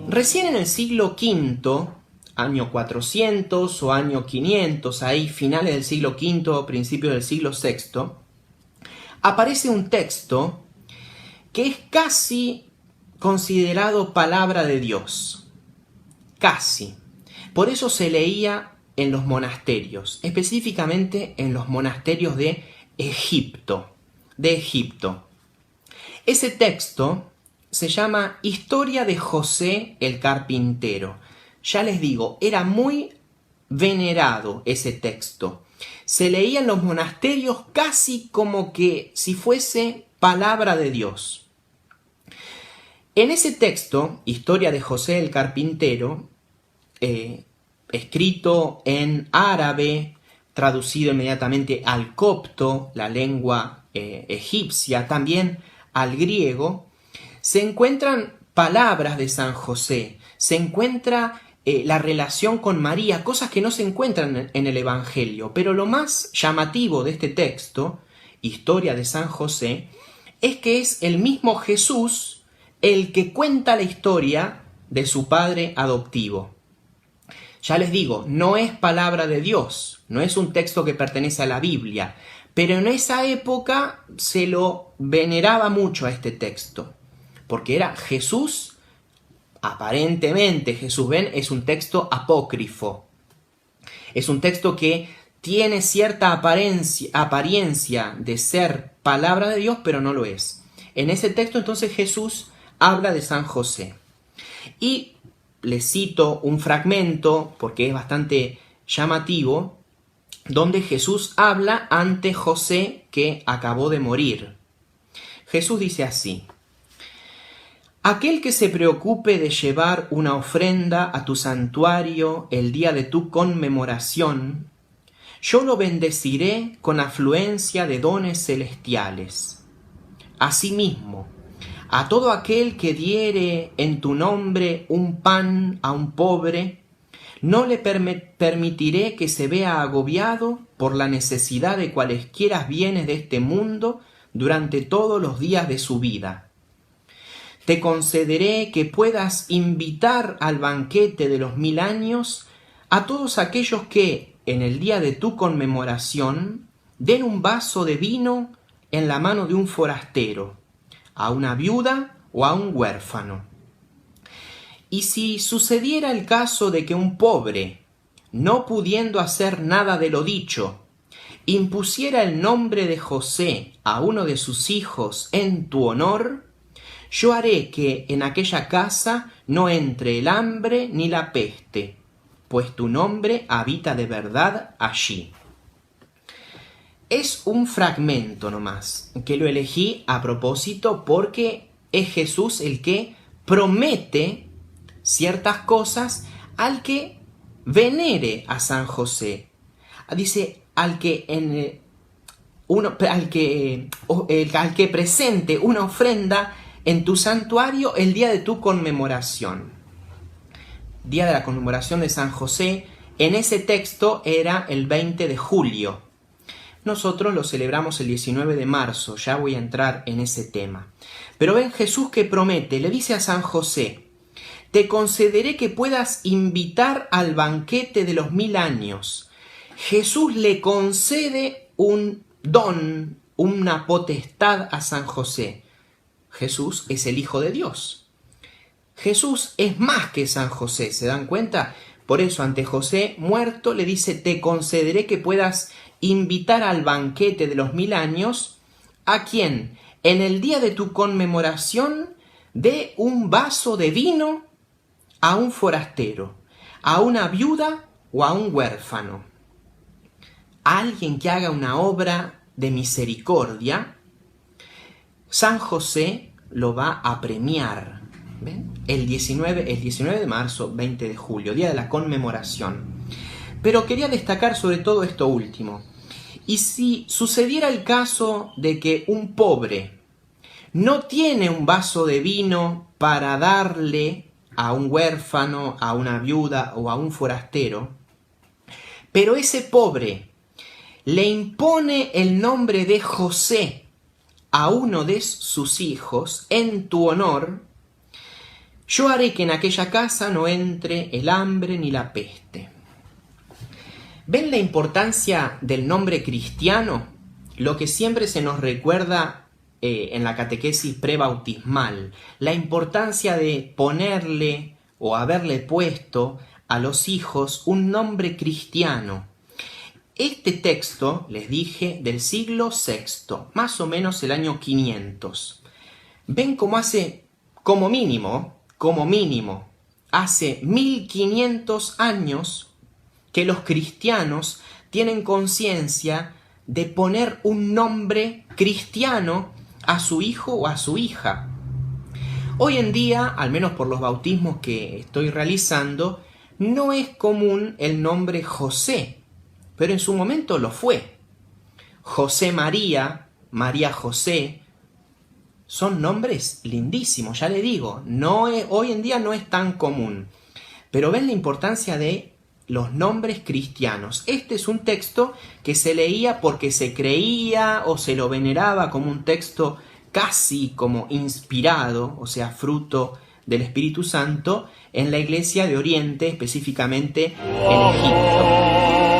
Recién en el siglo V, año 400 o año 500, ahí finales del siglo V, principios del siglo VI, aparece un texto que es casi considerado palabra de Dios. Casi. Por eso se leía en los monasterios, específicamente en los monasterios de Egipto. Ese texto se llama Historia de José el Carpintero. Ya les digo, era muy venerado ese texto. Se leía en los monasterios casi como que si fuese palabra de Dios. En ese texto, Historia de José el Carpintero, escrito en árabe, traducido inmediatamente al copto, la lengua egipcia, también al griego, se encuentran palabras de San José, se encuentra la relación con María, cosas que no se encuentran en el Evangelio. Pero lo más llamativo de este texto, Historia de San José, es que es el mismo Jesús el que cuenta la historia de su padre adoptivo. Ya les digo, no es palabra de Dios, no es un texto que pertenece a la Biblia, pero en esa época se lo veneraba mucho a este texto, porque era Jesús, aparentemente Jesús, ven, es un texto apócrifo, es un texto que tiene cierta apariencia de ser palabra de Dios, pero no lo es. En ese texto entonces Jesús habla de San José. Y les cito un fragmento, porque es bastante llamativo, donde Jesús habla ante José que acabó de morir. Jesús dice así: aquel que se preocupe de llevar una ofrenda a tu santuario el día de tu conmemoración, yo lo bendeciré con afluencia de dones celestiales. Asimismo, a todo aquel que diere en tu nombre un pan a un pobre, no le permitiré que se vea agobiado por la necesidad de cualesquiera bienes de este mundo durante todos los días de su vida. Te concederé que puedas invitar al banquete de los 1000 años a todos aquellos que, en el día de tu conmemoración, den un vaso de vino en la mano de un forastero, a una viuda o a un huérfano. Y si sucediera el caso de que un pobre, no pudiendo hacer nada de lo dicho, impusiera el nombre de José a uno de sus hijos en tu honor, yo haré que en aquella casa no entre el hambre ni la peste, pues tu nombre habita de verdad allí. Es un fragmento nomás, que lo elegí a propósito porque es Jesús el que promete ciertas cosas al que venere a San José. Dice, al que presente una ofrenda en tu santuario el día de tu conmemoración. Día de la conmemoración de San José, en ese texto era el 20 de julio. Nosotros lo celebramos el 19 de marzo, ya voy a entrar en ese tema. Pero ven Jesús que promete, le dice a San José: te concederé que puedas invitar al banquete de los 1000 años. Jesús le concede un don, una potestad a San José. Jesús es el Hijo de Dios. Jesús es más que San José, ¿se dan cuenta? Por eso ante José muerto le dice: te concederé que puedas invitar al banquete de los 1000 años a quien en el día de tu conmemoración dé un vaso de vino a un forastero, a una viuda o a un huérfano. A alguien que haga una obra de misericordia, San José lo va a premiar. ¿Ven? El 19 de marzo, 20 de julio, día de la conmemoración. Pero quería destacar sobre todo esto último. Y si sucediera el caso de que un pobre no tiene un vaso de vino para darle a un huérfano, a una viuda o a un forastero, pero ese pobre le impone el nombre de José a uno de sus hijos en tu honor, yo haré que en aquella casa no entre el hambre ni la peste. ¿Ven la importancia del nombre cristiano? Lo que siempre se nos recuerda en la catequesis prebautismal, la importancia de ponerle o haberle puesto a los hijos un nombre cristiano. Este texto, les dije, del siglo VI, más o menos el año 500. ¿Ven cómo hace, como mínimo, hace 1500 años que los cristianos tienen conciencia de poner un nombre cristiano a su hijo o a su hija? Hoy en día, al menos por los bautismos que estoy realizando, no es común el nombre José, pero en su momento lo fue. José María, María José, son nombres lindísimos, ya le digo, hoy en día no es tan común. Pero ven la importancia de los nombres cristianos. Este es un texto que se leía porque se creía o se lo veneraba como un texto casi como inspirado, o sea, fruto del Espíritu Santo, en la Iglesia de Oriente, específicamente en Egipto.